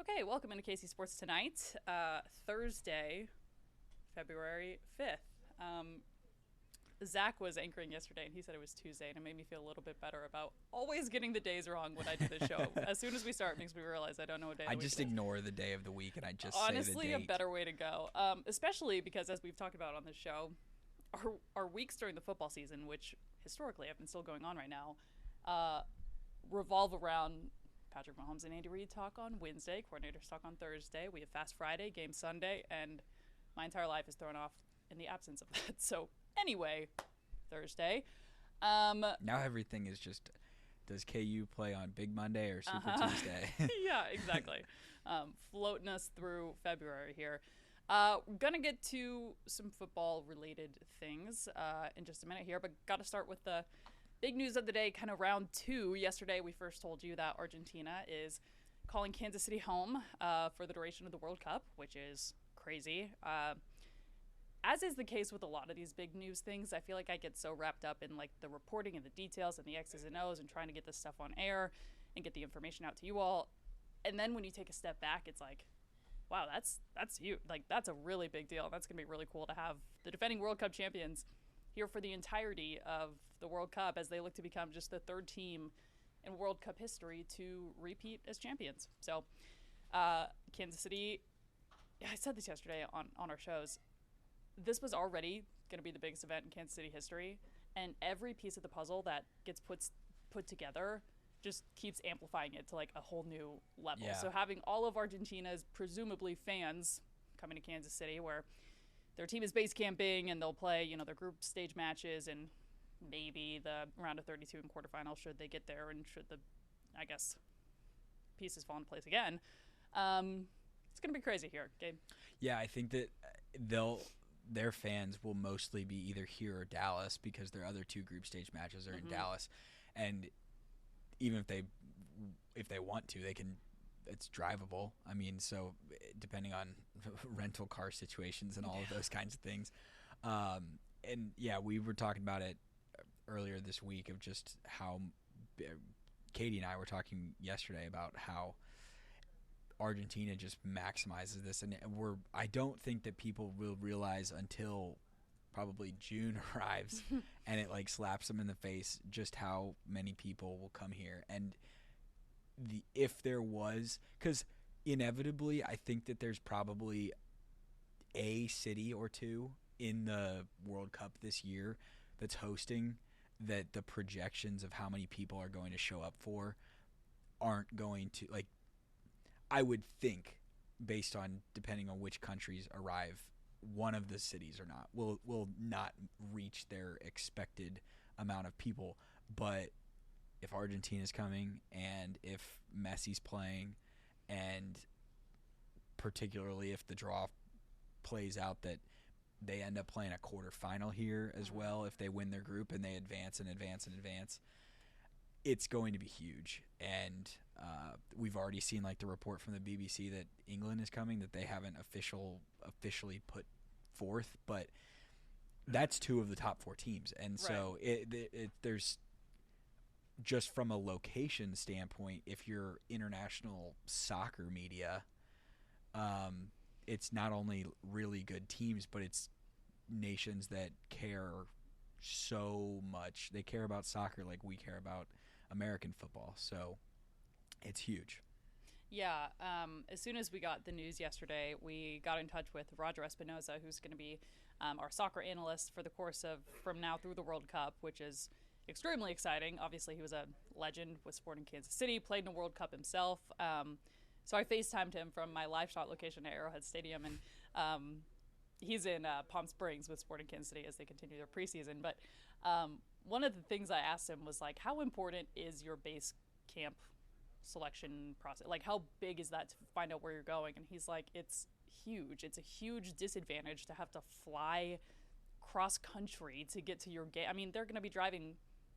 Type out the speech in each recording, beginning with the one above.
Okay, welcome into Casey Sports Tonight, Thursday, February 5th. Zach was anchoring yesterday, and he said it was Tuesday, and it made me feel a little bit better about always getting the days wrong when I do this show. As soon as we start, it makes me realize I don't know what day of I the week just it is. ignore the day of the week and I just say the Honestly, a date. better way to go, especially because, as we've talked about on this show, our weeks during the football season, which historically have been still going on right now, uh, revolve around Patrick Mahomes and Andy Reid talk on Wednesday, coordinators talk on Thursday. We have Fast Friday, game Sunday, and my entire life is thrown off in the absence of that. So anyway, Thursday. Now everything is just, does KU play on Big Monday or Super Tuesday? Yeah, exactly. Floating us through February here. Gonna get to some football related things in just a minute here, but got to start with the big news of the day, kind of round two. Yesterday, we first told you that Argentina is calling Kansas City home for the duration of the World Cup, which is crazy. As is the case with a lot of these big news things, I feel like I get so wrapped up in like the reporting and the details and the X's and O's and trying to get this stuff on air and get the information out to you all. And then when you take a step back, it's like, wow, that's huge. Like, that's a really big deal. That's going to be really cool to have the defending World Cup champions here for the entirety of the World Cup as they look to become just the third team in World Cup history to repeat as champions. So, Kansas City, I said this yesterday on our shows, this was already going to be the biggest event in Kansas City history, and every piece of the puzzle that gets put together just keeps amplifying it to like a whole new level. Yeah. So having all of Argentina's presumably fans coming to Kansas City where their team is base camping and they'll play, their group stage matches and maybe the round of 32 and quarterfinals should they get there and should the, I guess, pieces fall into place again. It's going to be crazy here, Gabe. Yeah, I think that their fans will mostly be either here or Dallas because their other two group stage matches are in Dallas, and even if they want to, they can. It's drivable. I mean, so depending on rental car situations and all of those kinds of things. And yeah, we were talking about it earlier this week of just how Katie and I were talking yesterday about how Argentina just maximizes this, and I don't think that people will realize until probably June arrives and it like slaps them in the face just how many people will come here. And if there was, because inevitably I think that there's probably a city or two in the World Cup this year that's hosting that the projections of how many people are going to show up for aren't going to, like, I would think, based on depending on which countries arrive, one of the cities or not will not reach their expected amount of people. But if Argentina's coming and if Messi's playing, and particularly if the draw plays out that they end up playing a quarterfinal here as well, if they win their group and they advance and advance and advance, it's going to be huge. And we've already seen like the report from the BBC that England is coming, that they haven't officially put forth, but that's two of the top four teams. And so there's, just from a location standpoint, if you're international soccer media, it's not only really good teams, but it's nations that care so much. They care about soccer like we care about American football. So it's huge. Yeah. As soon as we got the news yesterday, we got in touch with Roger Espinoza, who's going to be our soccer analyst for the course of from now through the World Cup, which is extremely exciting. Obviously, he was a legend with Sporting Kansas City, played in a World Cup himself. So I FaceTimed him from my live shot location at Arrowhead Stadium, and he's in Palm Springs with Sporting Kansas City as they continue their preseason. But one of the things I asked him was, like, how important is your base camp selection process? Like, how big is that to find out where you're going? And he's like, it's huge. It's a huge disadvantage to have to fly cross country to get to your game. I mean, they're going to be driving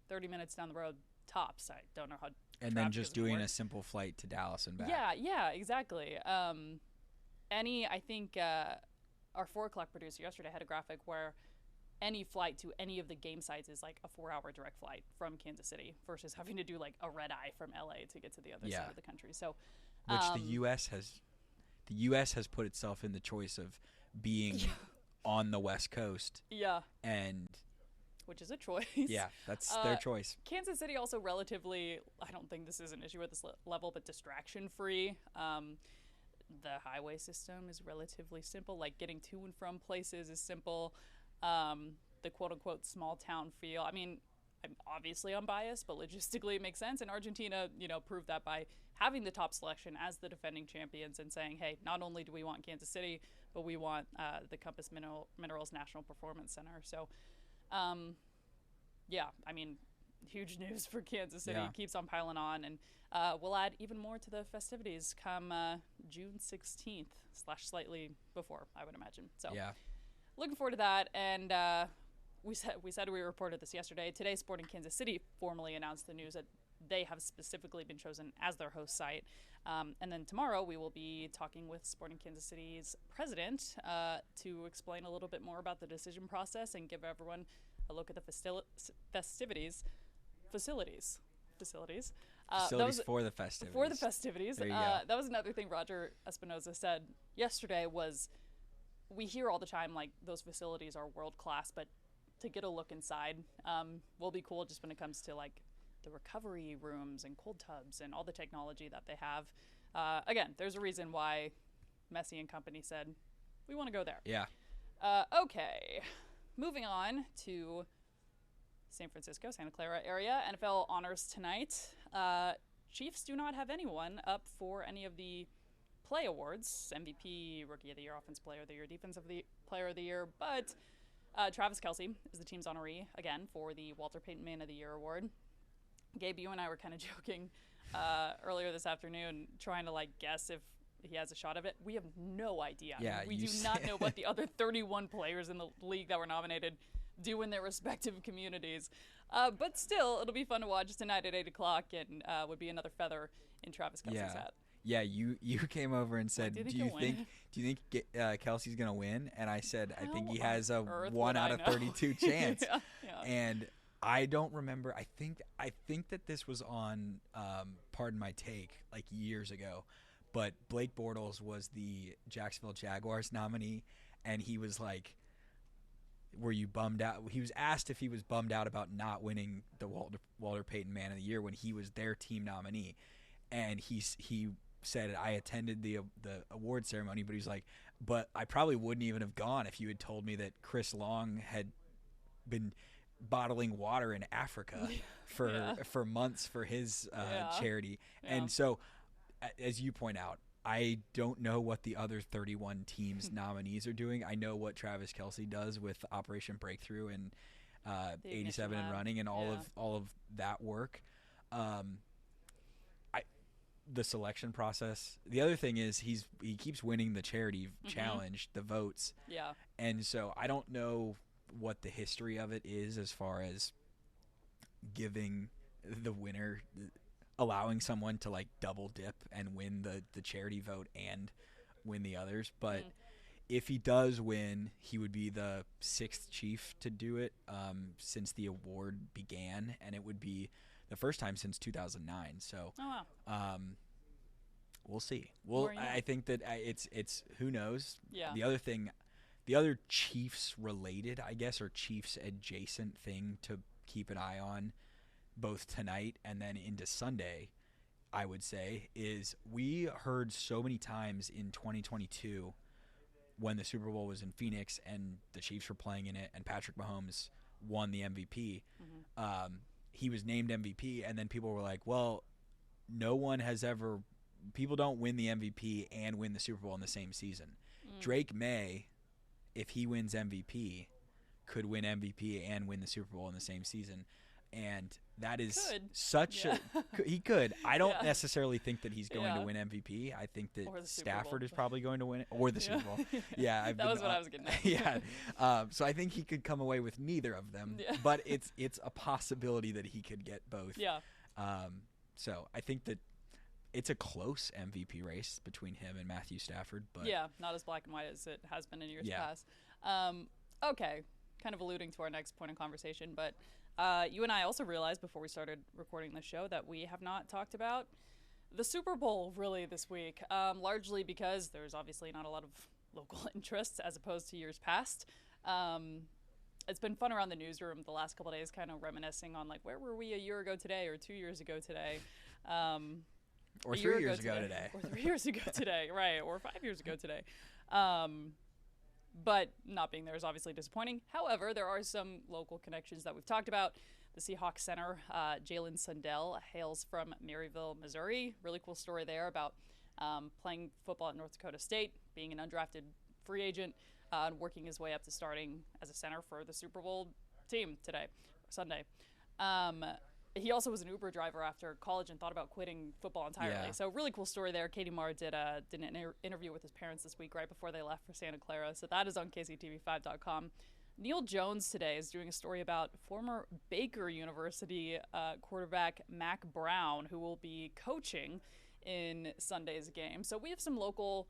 30 minutes down the road tops. I don't know how. And then just doing a simple flight to Dallas and back. Yeah, exactly. I think our 4 o'clock producer yesterday had a graphic where any flight to any of the game sites is like a 4-hour direct flight from Kansas City versus having to do like a red eye from LA to get to the other side of the country. So which the U.S. has put itself in the choice of being on the West Coast. Yeah. And which is a choice. Yeah, that's their choice. Kansas City also relatively, I don't think this is an issue at this level, but distraction-free. The highway system is relatively simple. Like getting to and from places is simple. The quote-unquote small-town feel. I mean, I'm obviously unbiased, but logistically it makes sense. And Argentina, proved that by having the top selection as the defending champions and saying, hey, not only do we want Kansas City, but we want the Compass Minerals National Performance Center. So, yeah, I mean, huge news for Kansas City. Yeah. Keeps on piling on. And we'll add even more to the festivities come June 16th / slightly before, I would imagine. So, yeah. Looking forward to that. And we said we reported this yesterday. Today, Sporting Kansas City formally announced the news that they have specifically been chosen as their host site. And then tomorrow we will be talking with Sporting Kansas City's president to explain a little bit more about the decision process and give everyone a look at the facilities. Facilities for the festivities. For the festivities. There you go. That was another thing Roger Espinoza said yesterday was, we hear all the time, like, those facilities are world-class, but to get a look inside will be cool just when it comes to, like, the recovery rooms and cold tubs and all the technology that they have. Again, there's a reason why Messi and company said, we want to go there. Yeah. Okay. Moving on to San Francisco, Santa Clara area. NFL honors tonight. Chiefs do not have anyone up for any of the play awards, MVP, Rookie of the Year, Offensive Player of the Year, Defensive Player of the Year, but Travis Kelce is the team's honoree, again, for the Walter Payton Man of the Year award. Gabe, you and I were kind of joking earlier this afternoon, trying to, like, guess if he has a shot of it. We have no idea. Yeah, we do not know what the other 31 players in the league that were nominated do in their respective communities. But still, it'll be fun to watch tonight at 8 o'clock and would be another feather in Travis Kelce's hat. Yeah, you came over and said, do you think Kelsey's gonna win? And I said, I think he has a 1 out of 32 chance. Yeah. And I don't remember. I think that this was on Pardon My Take like years ago, but Blake Bortles was the Jacksonville Jaguars nominee, and he was like, were you bummed out? He was asked if he was bummed out about not winning the Walter Payton Man of the Year when he was their team nominee, and he said, I attended the award ceremony, but he's like, but I probably wouldn't even have gone if you had told me that Chris Long had been bottling water in Africa for months for his charity. Yeah. And so, as you point out, I don't know what the other 31 teams nominees are doing. I know what Travis Kelce does with Operation Breakthrough and 87 and running and all of that work. The selection process. The other thing is he keeps winning the charity challenge, the votes. Yeah. And so I don't know what the history of it is as far as giving the winner, allowing someone to like double dip and win the charity vote and win the others. But if he does win, he would be the 6th Chief to do it since the award began, and it would be the first time since 2009. So we'll see. Well, I think that it's who knows. Yeah. The other Chiefs related, I guess, or Chiefs adjacent thing to keep an eye on both tonight and then into Sunday, I would say, is we heard so many times in 2022 when the Super Bowl was in Phoenix and the Chiefs were playing in it and Patrick Mahomes won the MVP. He was named MVP, and then people were like, well, people don't win the MVP and win the Super Bowl in the same season. Drake May, if he wins MVP, could win MVP and win the Super Bowl in the same season. And that is he could. I don't necessarily think that he's going to win MVP. I think that Stafford is probably going to win it, or the Super Bowl. That was what I was getting at. Yeah. So I think he could come away with neither of them, but it's a possibility that he could get both. Yeah. So I think that it's a close MVP race between him and Matthew Stafford, but not as black and white as it has been in years past. Okay, kind of alluding to our next point of conversation, but you and I also realized before we started recording the show that we have not talked about The Super Bowl really this week, largely because there's obviously not a lot of local interests as opposed to years past. Um, it's been fun around the newsroom the last couple of days, kind of reminiscing on like where were we a year ago today or 2 years ago today, Or a 3 years ago today. or 3 years ago today, right? Or 5 years ago today. Um, but not being there is obviously disappointing. However, there are some local connections that we've talked about. The Seahawks center, Jalen Sundell, hails from Maryville, Missouri. Really cool story there about playing football at North Dakota State, being an undrafted free agent, and working his way up to starting as a center for the Super Bowl team Sunday. He also was an Uber driver after college and thought about quitting football entirely. Yeah. So really cool story there. Katie Marr did an interview with his parents this week right before they left for Santa Clara. So that is on KCTV5.com. Neil Jones today is doing a story about former Baker University quarterback Mac Brown, who will be coaching in Sunday's game. So we have some local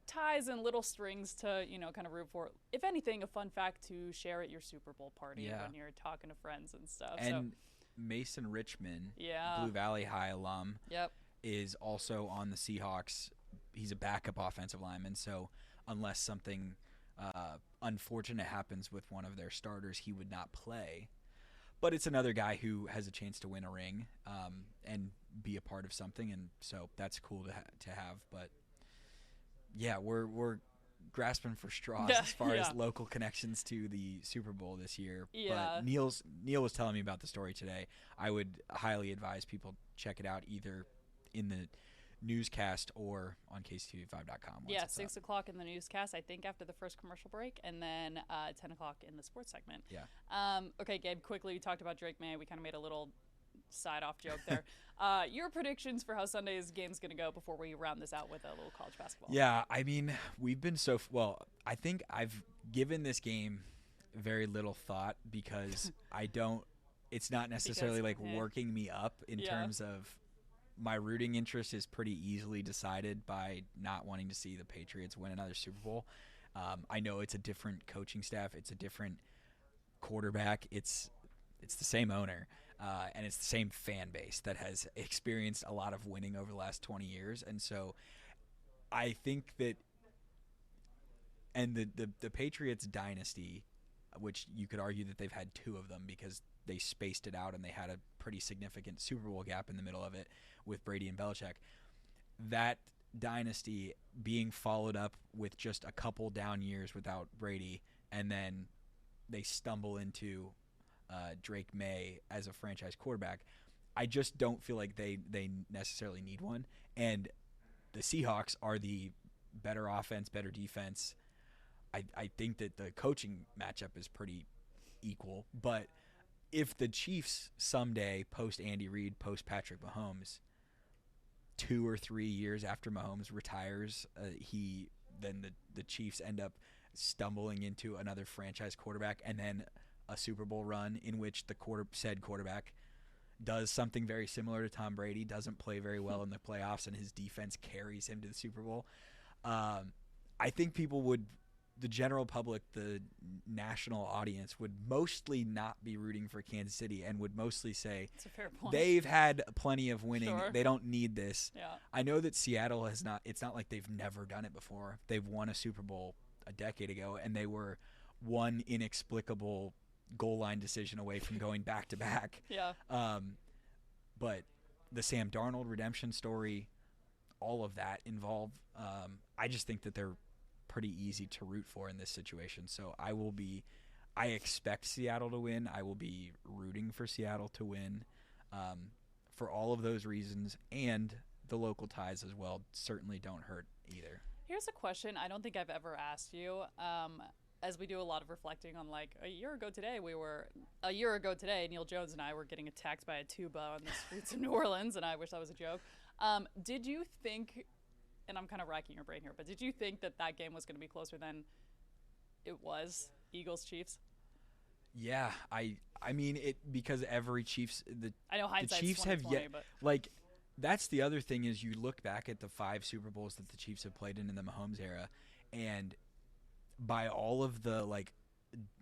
ties and little strings to, kind of root for. If anything, a fun fact to share at your Super Bowl party when you're talking to friends and stuff. And Mason Richmond, Blue Valley High alum, is also on the Seahawks. He's a backup offensive lineman, so unless something unfortunate happens with one of their starters, he would not play. But it's another guy who has a chance to win a ring and be a part of something, and so that's cool to have. But yeah, we're grasping for straws as far as local connections to the Super Bowl this year. Yeah. But Neil was telling me about the story today. I would highly advise people check it out either in the newscast or on KCTV5.com. Yeah, 6 o'clock in the newscast, I think, after the first commercial break, and then 10 o'clock in the sports segment. Yeah. Okay, Gabe, quickly, we talked about Drake May. We kind of made a little side-off joke there. Your predictions for how Sunday's game's going to go before we round this out with a little college basketball. Yeah, I mean, we've been I think I've given this game very little thought because it's not necessarily working me up in terms of my rooting interest is pretty easily decided by not wanting to see the Patriots win another Super Bowl. I know it's a different coaching staff. It's a different quarterback. It's the same owner, and it's the same fan base that has experienced a lot of winning over the last 20 years. And so I think that – and the Patriots dynasty, which you could argue that they've had two of them because they spaced it out and they had a pretty significant Super Bowl gap in the middle of it with Brady and Belichick. That dynasty being followed up with just a couple down years without Brady, and then they stumble into Drake May as a franchise quarterback. I just don't feel like they necessarily need one. And the Seahawks are the better offense, better defense. I think that the coaching matchup is pretty equal. But if the Chiefs someday, post Andy Reid, post Patrick Mahomes, 2 or 3 years after Mahomes retires, then the Chiefs end up stumbling into another franchise quarterback and then a Super Bowl run in which the said quarterback does something very similar to Tom Brady, doesn't play very well in the playoffs, and his defense carries him to the Super Bowl. I think the general public, the national audience, would mostly not be rooting for Kansas City and would mostly say That's a fair point. They've had plenty of winning. Sure. They don't need this. Yeah. I know that Seattle has not – it's not like they've never done it before. They've won a Super Bowl a decade ago, and they were one inexplicable goal line decision away from going back-to-back. Yeah. But the Sam Darnold redemption story, all of that involved, I just think that they're pretty easy to root for in this situation. So I expect Seattle to win. I will be rooting for Seattle to win for all of those reasons, and the local ties as well certainly don't hurt either. Here's a question I don't think I've ever asked you. As we do a lot of reflecting on, like, a year ago today, Neil Jones and I were getting attacked by a tuba on the streets of New Orleans, and I wish that was a joke. Did you think, and I'm kind of racking your brain here, but did you think that game was going to be closer than it was, Eagles-Chiefs? Yeah, I mean it, because every Chiefs I know hindsight's the Chiefs have 20/20, yet, but like, that's the other thing is you look back at the 5 Super Bowls that the Chiefs have played in the Mahomes era, and by all of the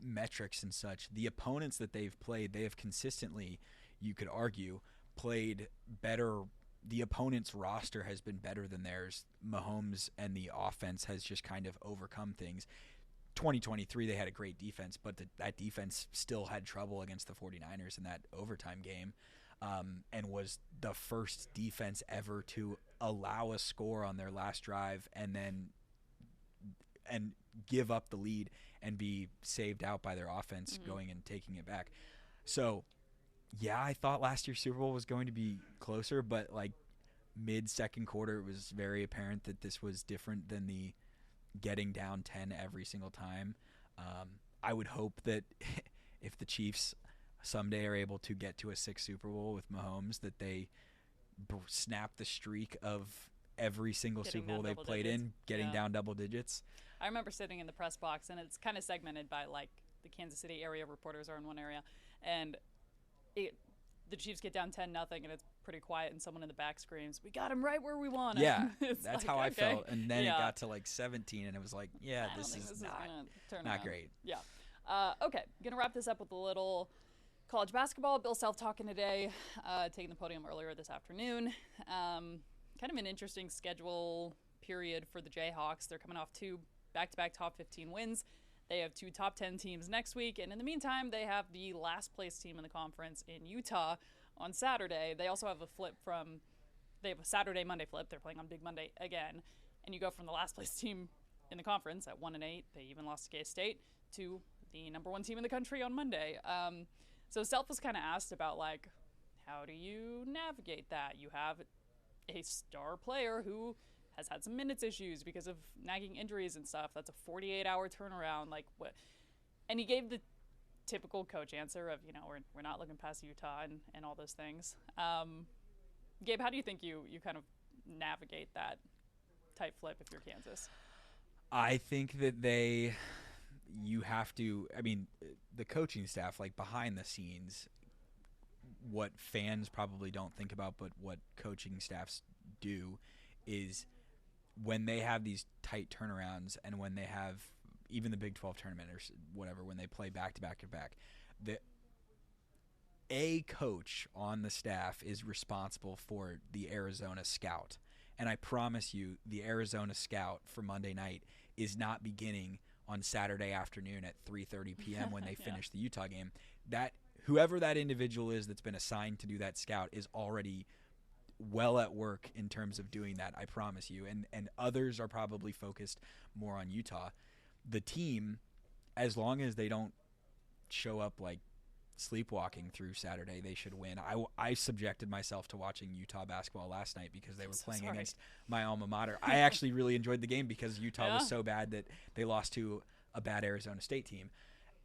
metrics and such, the opponents that they've played, they have consistently, you could argue, played better the opponent's roster has been better than theirs. Mahomes and the offense has just kind of overcome things. 2023, they had a great defense, but that defense still had trouble against the 49ers in that overtime game, and was the first defense ever to allow a score on their last drive and give up the lead and be saved out by their offense going and taking it back. So, yeah, I thought last year's Super Bowl was going to be closer, but like mid-second quarter, it was very apparent that this was different than the getting down 10 every single time. I would hope that if the Chiefs someday are able to get to a 6th Super Bowl with Mahomes, that they snap the streak of every single Getting Super Bowl they've played in, getting down double digits. I remember sitting in the press box, and it's kind of segmented by, like, the Kansas City area reporters are in one area, and the Chiefs get down 10-0, and it's pretty quiet, and someone in the back screams, "We got him right where we want him." Yeah, that's like, how I okay. felt. And then it got to like 17, and it was like, yeah, this is not turn not around. great. Yeah. Okay, going to wrap this up with a little college basketball. Bill Self talking today, taking the podium earlier this afternoon. Kind of an interesting schedule period for the Jayhawks. They're coming off 2 back-to-back top 15 wins. They have 2 top 10 teams next week, and in the meantime, they have the last place team in the conference in Utah on Saturday. They also have they have a Saturday-Monday flip. They're playing on Big Monday again, and you go from the last place team in the conference at 1-8, they even lost to K-State, to the number 1 team in the country on Monday. So Self was kind of asked about, like, how do you navigate that? You have a star player who has had some minutes issues because of nagging injuries and stuff. That's a 48-hour turnaround. Like, what? And he gave the typical coach answer of, we're not looking past Utah and all those things. Gabe, how do you think you kind of navigate that type flip if you're Kansas? I think that you have to, the coaching staff, like behind the scenes, what fans probably don't think about, but what coaching staffs do is when they have these tight turnarounds and when they have even the Big 12 tournament or whatever, when they play back-to-back-to-back, a coach on the staff is responsible for the Arizona scout. And I promise you, the Arizona scout for Monday night is not beginning on Saturday afternoon at 3:30 p.m. when they finish the Utah game. That whoever that individual is that's been assigned to do that scout is already well at work in terms of doing that, I promise you. And others are probably focused more on Utah. The team, as long as they don't show up like sleepwalking through Saturday, they should win. I subjected myself to watching Utah basketball last night because they were playing against my alma mater. I actually really enjoyed the game because Utah was so bad that they lost to a bad Arizona State team.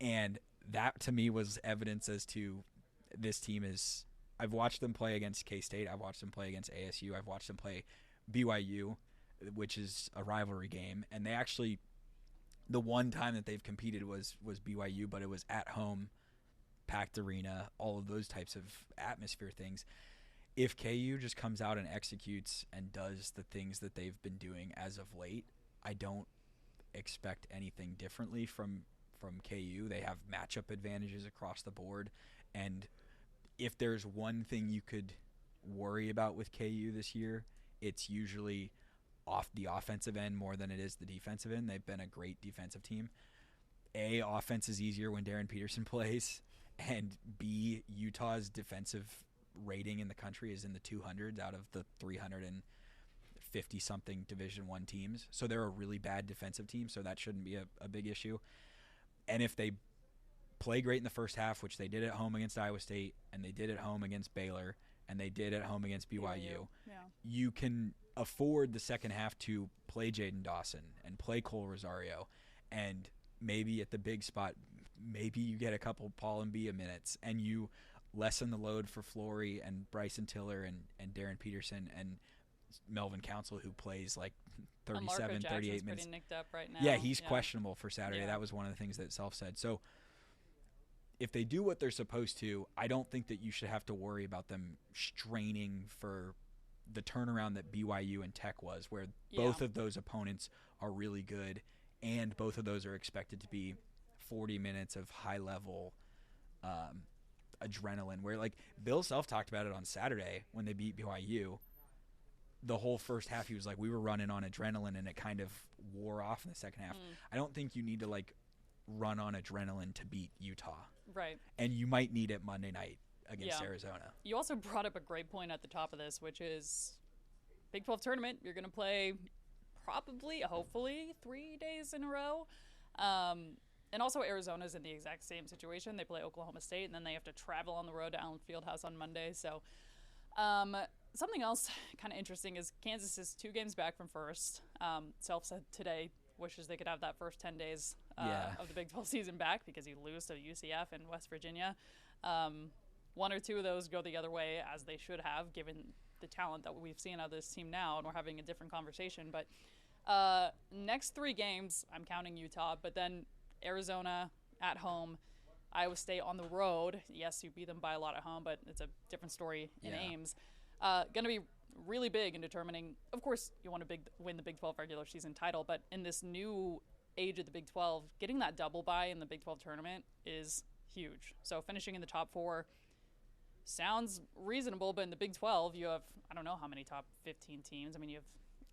And that to me was evidence as to this team is – I've watched them play against K-State. I've watched them play against ASU. I've watched them play BYU, which is a rivalry game. And they actually – the one time that they've competed was BYU, but it was at home, packed arena, all of those types of atmosphere things. If KU just comes out and executes and does the things that they've been doing as of late, I don't expect anything differently from KU. They have matchup advantages across the board, and if there's one thing you could worry about with KU this year, it's usually off the offensive end more than it is the defensive end. They've been a great defensive team. A, offense is easier when Darren Peterson plays, and B, Utah's defensive rating in the country is in the 200s out of the 350-something Division I teams. So they're a really bad defensive team, so that shouldn't be a big issue. And if they play great in the first half, which they did at home against Iowa State, and they did at home against Baylor, and they did at home against BYU, you can afford the second half to play Jaden Dawson and play Cole Rosario, and maybe at the big spot, maybe you get a couple Paul and Bia minutes, and you lessen the load for Flory and Bryson Tiller and Darren Peterson and Melvin Council, who plays like 37, 38 minutes. Pretty nicked up right now. Yeah, he's questionable for Saturday. That was one of the things that Self said. So if they do what they're supposed to, I don't think that you should have to worry about them straining for the turnaround that BYU and Tech was, where both of those opponents are really good, and both of those are expected to be 40 minutes of high-level adrenaline, where like Bill Self talked about it on Saturday when they beat BYU. the whole first half he was like, we were running on adrenaline, and it kind of wore off in the second half. I don't think you need to like run on adrenaline to beat Utah. Right. And you might need it Monday night against Arizona. You also brought up a great point at the top of this, which is Big 12 tournament. You're going to play probably, hopefully, 3 days in a row. And also Arizona's in the exact same situation. They play Oklahoma State, and then they have to travel on the road to Allen Fieldhouse on Monday. So something else kind of interesting is Kansas is 2 games back from first. Self said today wishes they could have that first 10 days of the Big 12 season back because you lose to UCF and West Virginia. 1 or 2 of those go the other way, as they should have, given the talent that we've seen out of this team now, and we're having a different conversation. But next 3 games, I'm counting Utah, but then Arizona at home, Iowa State on the road. Yes, you beat them by a lot at home, but it's a different story in Ames. Going to be really big in determining, of course, you want to win the Big 12 regular season title, but in this new age of the Big 12, getting that double bye in the Big 12 tournament is huge. So finishing in the top 4 sounds reasonable, but in the Big 12, you have, I don't know how many top 15 teams. I mean, you have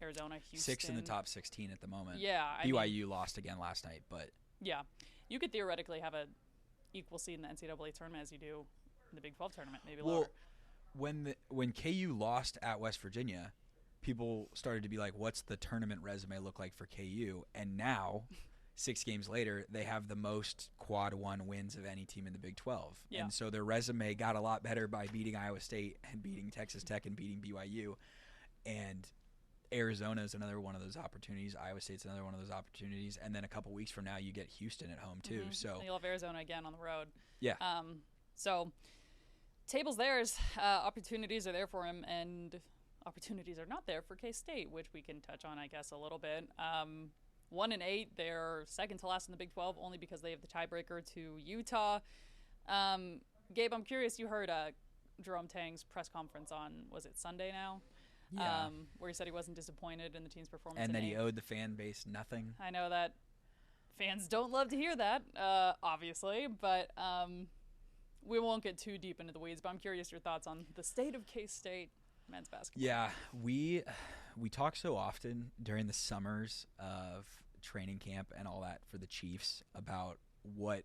Arizona, Houston. 6 in the top 16 at the moment. Yeah. BYU lost again last night, but... Yeah. You could theoretically have a equal seed in the NCAA tournament as you do in the Big 12 tournament, maybe lower. When KU lost at West Virginia, people started to be like, what's the tournament resume look like for KU? And now, 6 games later, they have the most quad 1 wins of any team in the Big 12. Yeah. And so their resume got a lot better by beating Iowa State and beating Texas Tech and beating BYU. And Arizona is another one of those opportunities. Iowa State's another one of those opportunities. And then a couple weeks from now, you get Houston at home, too. So and you'll have Arizona again on the road. Yeah. So table's theirs. Opportunities are there for him, and opportunities are not there for K-State, which we can touch on, I guess, a little bit. 1-8, they're second to last in the Big 12, only because they have the tiebreaker to Utah. Gabe, I'm curious, you heard Jerome Tang's press conference on, was it Sunday now? Yeah. Where he said he wasn't disappointed in the team's performance. And that he owed the fan base nothing. I know that fans don't love to hear that, obviously, but we won't get too deep into the weeds, but I'm curious your thoughts on the state of K-State men's basketball. Yeah, we talk so often during the summers of training camp and all that for the Chiefs about what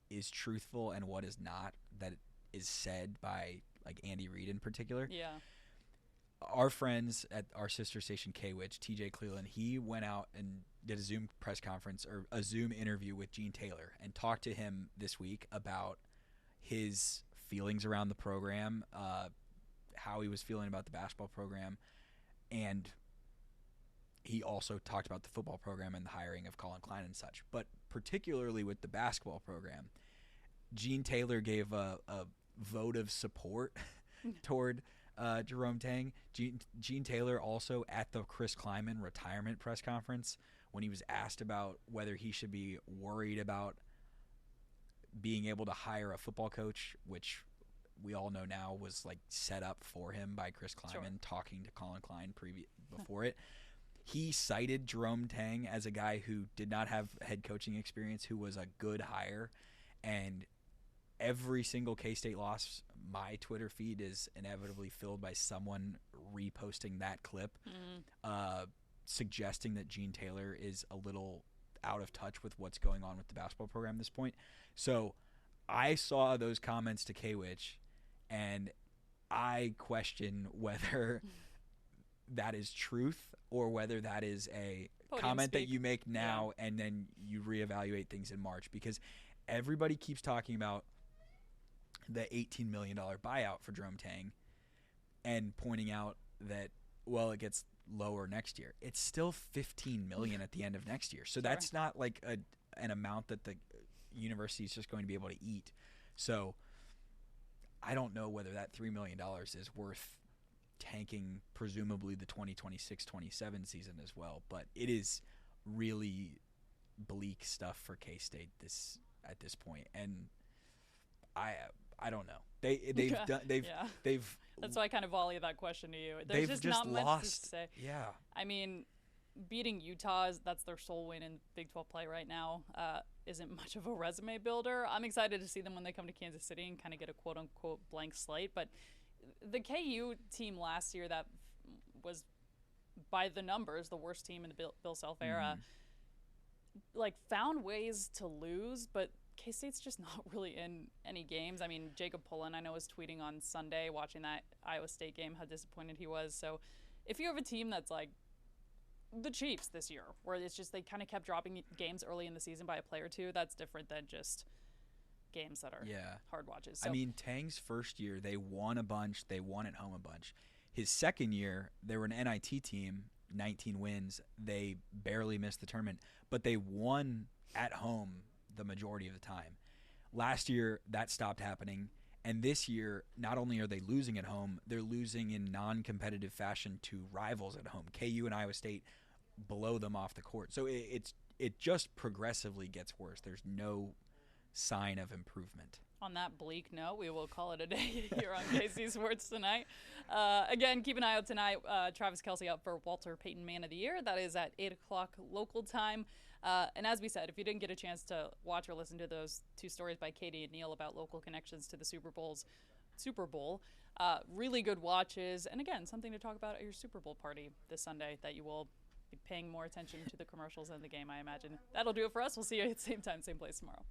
is truthful and what is not, that is said by like Andy Reid in particular. Yeah. Our friends at our sister station K-Witch, TJ Cleveland, he went out and did a Zoom press conference or a Zoom interview with Gene Taylor and talked to him this week about his feelings around the program, how he was feeling about the basketball program, and he also talked about the football program and the hiring of Colin Klein and such. But particularly with the basketball program, Gene Taylor gave a vote of support toward Jerome Tang. Gene Taylor also at the Chris Kleiman retirement press conference, when he was asked about whether he should be worried about being able to hire a football coach, which we all know now was like set up for him by Chris Kleiman talking to Colin Klein before it. He cited Jerome Tang as a guy who did not have head coaching experience, who was a good hire, and every single K-State loss, my Twitter feed is inevitably filled by someone reposting that clip, suggesting that Gene Taylor is a little out of touch with what's going on with the basketball program at this point. So I saw those comments to K-Witch, and I question whether that is truth or whether that is a comment that you make now and then you reevaluate things in March, because everybody keeps talking about the $18 million buyout for Jerome Tang and pointing out that, well, it gets lower next year. It's still $15 million at the end of next year. So that's not like an amount that the university is just going to be able to eat. So I don't know whether that $3 million is worth tanking presumably the 2026-27 season as well. But it is really bleak stuff for K-State at this point. And I don't know. They've That's why I kind of volley that question to you. They've just just not much lost. to say. Yeah. I mean, beating Utah, that's their sole win in Big 12 play right now, isn't much of a resume builder. I'm excited to see them when they come to Kansas City and kind of get a quote-unquote blank slate. But the KU team last year that was by the numbers, the worst team in the Bill Self era, like found ways to lose, but K-State's just not really in any games. I mean, Jacob Pullen, I know, was tweeting on Sunday watching that Iowa State game how disappointed he was. So if you have a team that's like the Chiefs this year, where it's just they kind of kept dropping games early in the season by a play or two, that's different than just games that are hard watches. So, I mean, Tang's first year, they won a bunch. They won at home a bunch. His second year, they were an NIT team, 19 wins. They barely missed the tournament, but they won at home the majority of the time. Last year, that stopped happening. And this year, not only are they losing at home, they're losing in non-competitive fashion to rivals at home. KU and Iowa State blow them off the court. So it just progressively gets worse. There's no sign of improvement. On that bleak note, we will call it a day here on KC Sports Tonight. Again, keep an eye out tonight. Travis Kelce up for Walter Payton Man of the Year. That is at 8 o'clock local time. And as we said, if you didn't get a chance to watch or listen to those two stories by Katie and Neil about local connections to the Super Bowl, really good watches. And again, something to talk about at your Super Bowl party this Sunday that you will be paying more attention to the commercials and the game, I imagine. That'll do it for us. We'll see you at the same time, same place tomorrow.